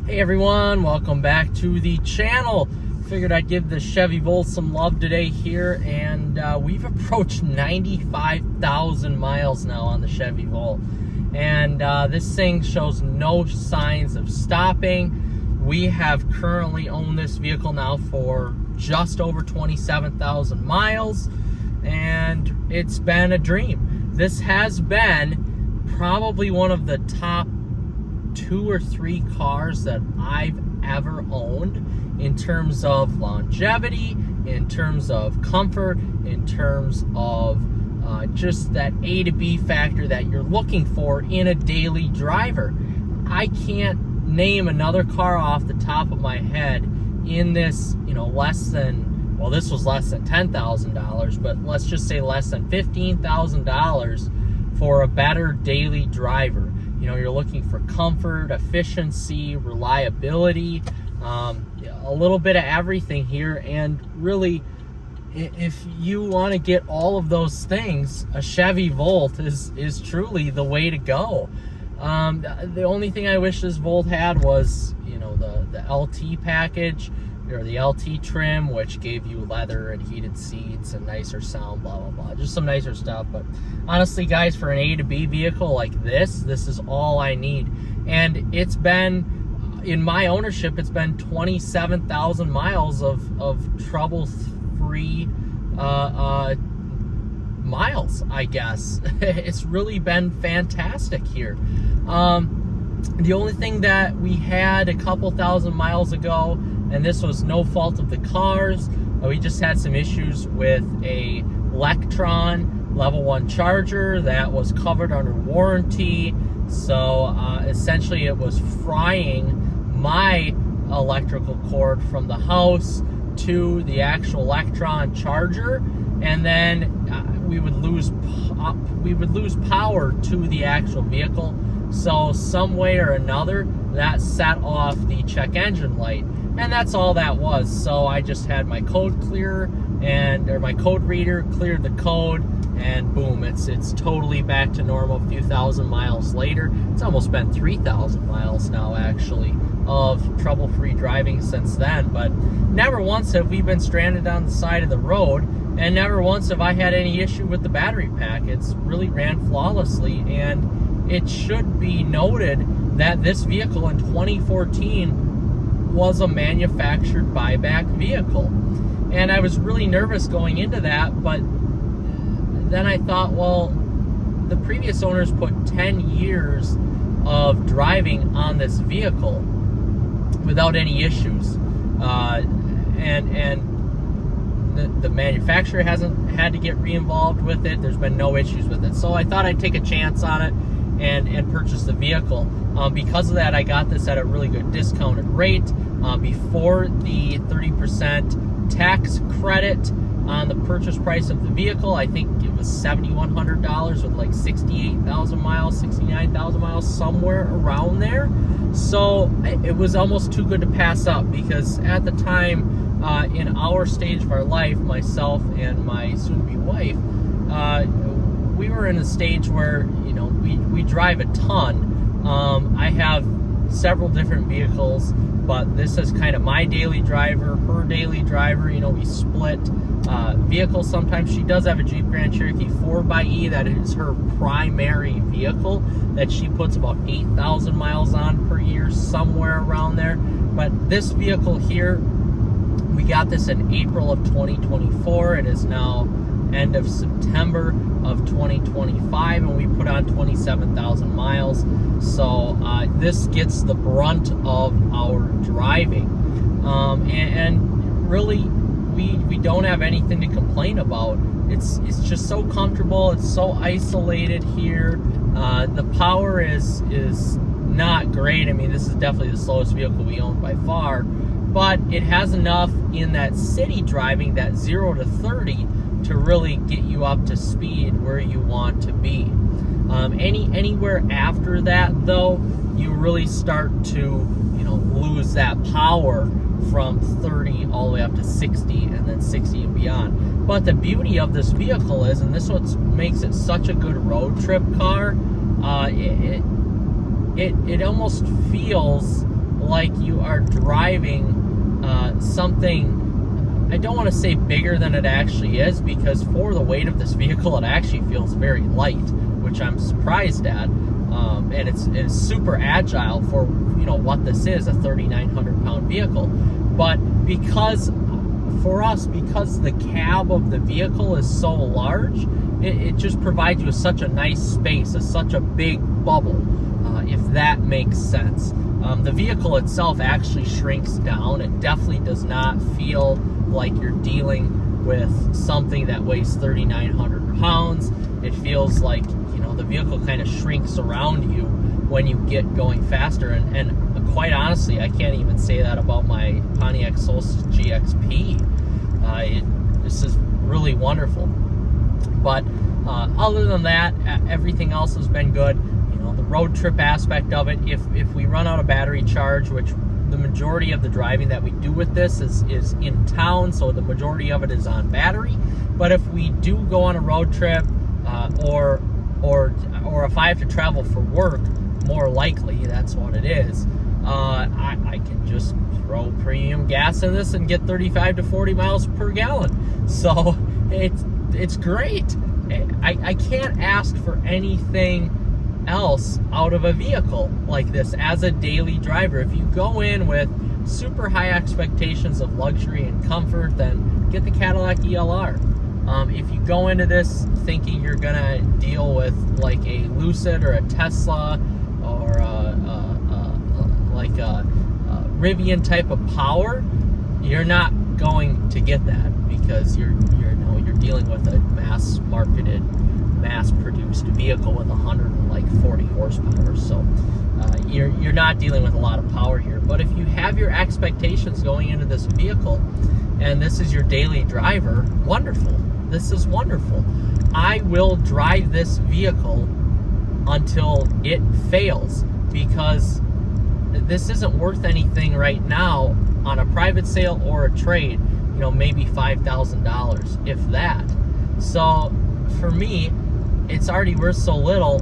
Hey everyone, welcome back to the channel. Figured I'd give the Chevy Volt some love today here, and we've approached 95,000 miles now on the Chevy Volt. And this thing shows no signs of stopping. We have currently owned this vehicle now for just over 27,000 miles, and it's been a dream. This has been probably one of the top 2 or 3 cars that I've ever owned in terms of longevity, in terms of comfort, in terms of just that A to B factor that you're looking for in a daily driver. I can't name another car off the top of my head in this, less than, well, this was less than $10,000, but let's just say less than $15,000 for a better daily driver. You're looking for comfort, efficiency, reliability, a little bit of everything here. And really, if you want to get all of those things, a Chevy Volt is truly the way to go. The only thing I wish this Volt had was, the LT package, or the LT trim, which gave you leather and heated seats and nicer sound, blah, blah, blah. Just some nicer stuff. But honestly, guys, for an A to B vehicle like this is all I need. And it's been, in my ownership, it's been 27,000 miles of trouble-free miles, I guess. It's really been fantastic here. The only thing that we had a couple thousand miles ago, and this was no fault of the cars, we just had some issues with a Electron level 1 charger that was covered under warranty. So essentially it was frying my electrical cord from the house to the actual Electron charger, and then we would lose power to the actual vehicle. So some way or another that set off the check engine light, and that's all that was. So I just had my code clearer, or my code reader cleared the code, and boom, it's totally back to normal a few thousand miles later. It's almost been 3,000 miles now, actually, of trouble-free driving since then. But never once have we been stranded on the side of the road, and never once have I had any issue with the battery pack. It's really ran flawlessly, and it should be noted that this vehicle in 2014 was a manufactured buyback vehicle. And I was really nervous going into that, but then I thought, well, the previous owners put 10 years of driving on this vehicle without any issues. And the manufacturer hasn't had to get re-involved with it. There's been no issues with it. So I thought I'd take a chance on it and purchase the vehicle. Because of that, I got this at a really good discounted rate. Before the 30% tax credit on the purchase price of the vehicle, I think it was $7,100 with like 68,000 miles, 69,000 miles, somewhere around there. So it was almost too good to pass up, because at the time, in our stage of our life, myself and my soon-to-be wife, we were in a stage where, we drive a ton. I have several different vehicles, but this is kind of my daily driver, her daily driver. We split vehicles sometimes. She does have a Jeep Grand Cherokee 4xe. That is her primary vehicle that she puts about 8,000 miles on per year, somewhere around there. But this vehicle here, we got this in April of 2024. It is now end of September of 2025, and we put on 27,000 miles. So this gets the brunt of our driving, and really we don't have anything to complain about. It's just so comfortable. It's so isolated here. The power is not great. I mean, this is definitely the slowest vehicle we own by far, but it has enough in that city driving, that 0 to 30, to really get you up to speed where you want to be. Anywhere after that, though, you really start to lose that power from 30 all the way up to 60, and then 60 and beyond. But the beauty of this vehicle is, and this is what makes it such a good road trip car, it almost feels like you are driving something, I don't want to say bigger than it actually is, because for the weight of this vehicle, it actually feels very light, which I'm surprised at. And it's super agile for, you know, what this is, a 3,900 pound vehicle. But because for us, because the cab of the vehicle is so large, it just provides you with such a nice space, such a big bubble, if that makes sense. The vehicle itself actually shrinks down. It definitely does not feel like you're dealing with something that weighs 3,900 pounds. It feels like, you know, the vehicle kind of shrinks around you when you get going faster. And quite honestly, I can't even say that about my Pontiac Solstice GXP. This is really wonderful. But other than that, everything else has been good. You know, the road trip aspect of it, if we run out of battery charge, which the majority of the driving that we do with this is in town, so the majority of it is on battery. But if we do go on a road trip, or if I have to travel for work, more likely that's what it is, I can just throw premium gas in this and get 35 to 40 miles per gallon. So it's great. I can't ask for anything else out of a vehicle like this as a daily driver. If you go in with super high expectations of luxury and comfort, then get the Cadillac ELR. If you go into this thinking you're gonna deal with like a Lucid or a Tesla or like a Rivian type of power, you're not going to get that, because you're dealing with a mass-marketed, mass-produced vehicle with 140 horsepower. So you're not dealing with a lot of power here. But if you have your expectations going into this vehicle, and this is your daily driver, wonderful. This is wonderful. I will drive this vehicle until it fails, because this isn't worth anything right now on a private sale or a trade. You know, maybe $5,000, if that. So for me, it's already worth so little.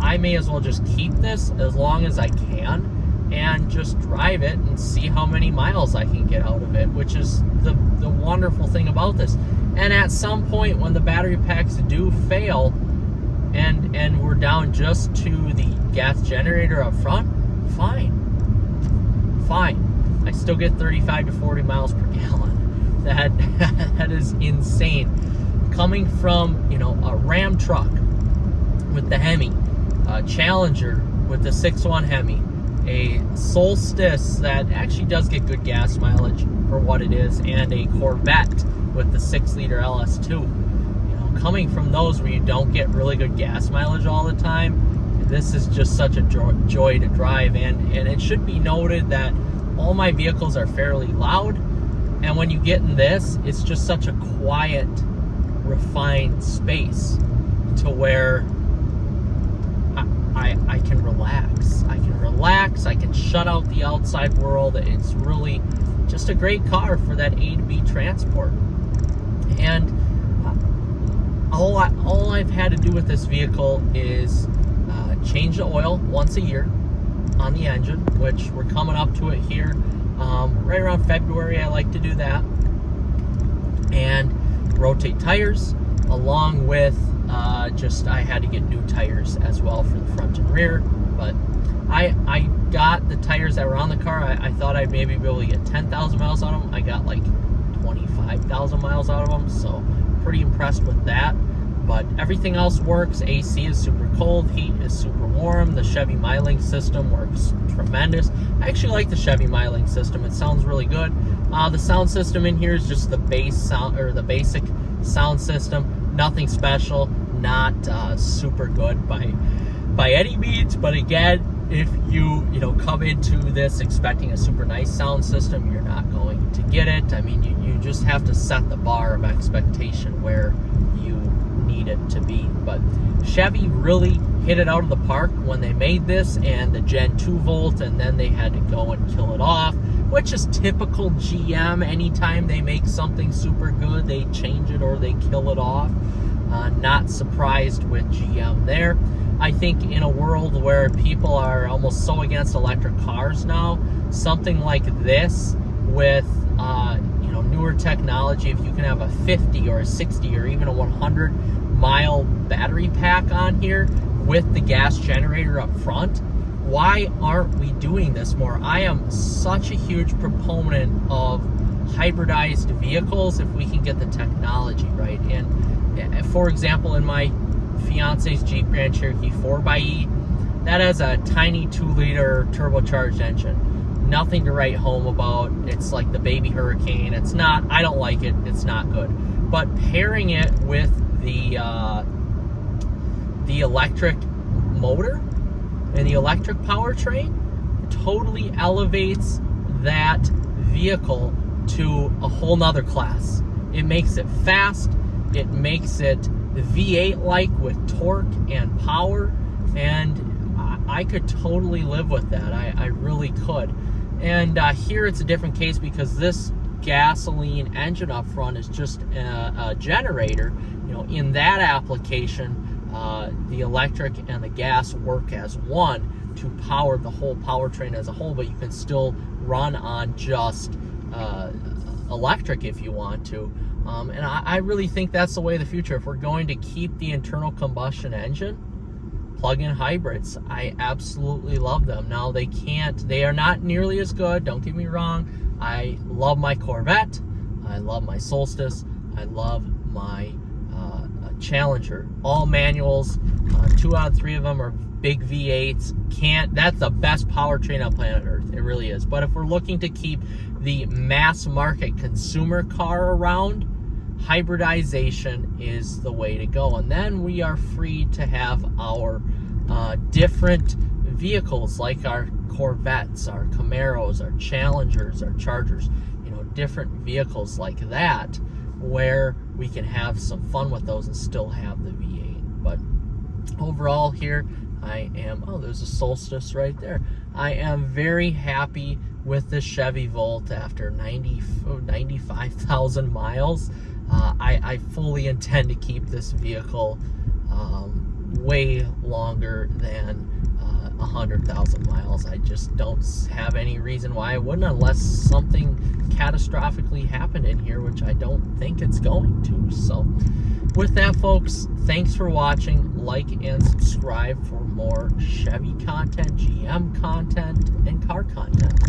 I may as well just keep this as long as I can and just drive it and see how many miles I can get out of it, which is the wonderful thing about this. And at some point when the battery packs do fail and we're down just to the gas generator up front, fine. I still get 35 to 40 miles per gallon. That is insane. Coming from, you know, a Ram truck with the Hemi, a Challenger with the 6.1 Hemi, a Solstice that actually does get good gas mileage for what it is, and a Corvette with the 6-liter LS2. You know, coming from those where you don't get really good gas mileage all the time, this is just such a joy to drive. And it should be noted that all my vehicles are fairly loud, and when you get in this, it's just such a quiet, refined space to where I can relax. I can shut out the outside world. It's really just a great car for that A to B transport. And all I've had to do with this vehicle is change the oil once a year on the engine, which we're coming up to it here. Right around February, I like to do that. And rotate tires, along with I had to get new tires as well for the front and rear. But I got the tires that were on the car. I thought I'd maybe be able to get 10,000 miles on them. I got like 25,000 miles out of them, so pretty impressed with that. But everything else works. AC is super cold, heat is super warm. The Chevy MyLink system works tremendous. I actually like the Chevy MyLink system. It sounds really good. The sound system in here is just the base sound, or the basic sound system. Nothing special, not super good by any means. But again, if you come into this expecting a super nice sound system, you're not going to get it. I mean, you just have to set the bar of expectation where you need it to be. But Chevy really hit it out of the park when they made this, and the Gen 2 Volt, and then they had to go and kill it off, which is typical GM. Anytime they make something super good, they change it or they kill it off. Not surprised with GM there. I think in a world where people are almost so against electric cars now, something like this with newer technology, if you can have a 50 or a 60 or even a 100-mile battery pack on here with the gas generator up front, why aren't we doing this more? I am such a huge proponent of hybridized vehicles if we can get the technology right. And for example, in my fiance's Jeep Grand Cherokee 4xe, that has a tiny 2-liter turbocharged engine. Nothing to write home about. It's like the baby Hurricane. It's not, I don't like it. It's not good. But pairing it with the electric motor and the electric powertrain totally elevates that vehicle to a whole nother class. It makes it fast. It makes it V8-like with torque and power, and I could totally live with that. I really could. And here it's a different case because this gasoline engine up front is just a generator. In that application, the electric and the gas work as one to power the whole powertrain as a whole, but you can still run on just electric if you want to. And I really think that's the way of the future. If we're going to keep the internal combustion engine, plug-in hybrids, I absolutely love them. Now they are not nearly as good, don't get me wrong. I love my Corvette, I love my Solstice, I love my Challenger. All manuals, 2 out of 3 of them are big V8s. That's the best powertrain on planet Earth. It really is. But if we're looking to keep the mass market consumer car around, hybridization is the way to go. And then we are free to have our different vehicles like our Corvettes, our Camaros, our Challengers, our Chargers, different vehicles like that, where we can have some fun with those and still have the V8. But overall here, I am, there's a Solstice right there. I am very happy with this Chevy Volt after 95,000 miles. I fully intend to keep this vehicle way longer than 100,000 miles. I just don't have any reason why I wouldn't, unless something catastrophically happened in here, which I don't think it's going to. So with that, folks, thanks for watching. Like and subscribe for more Chevy content, GM content, and car content.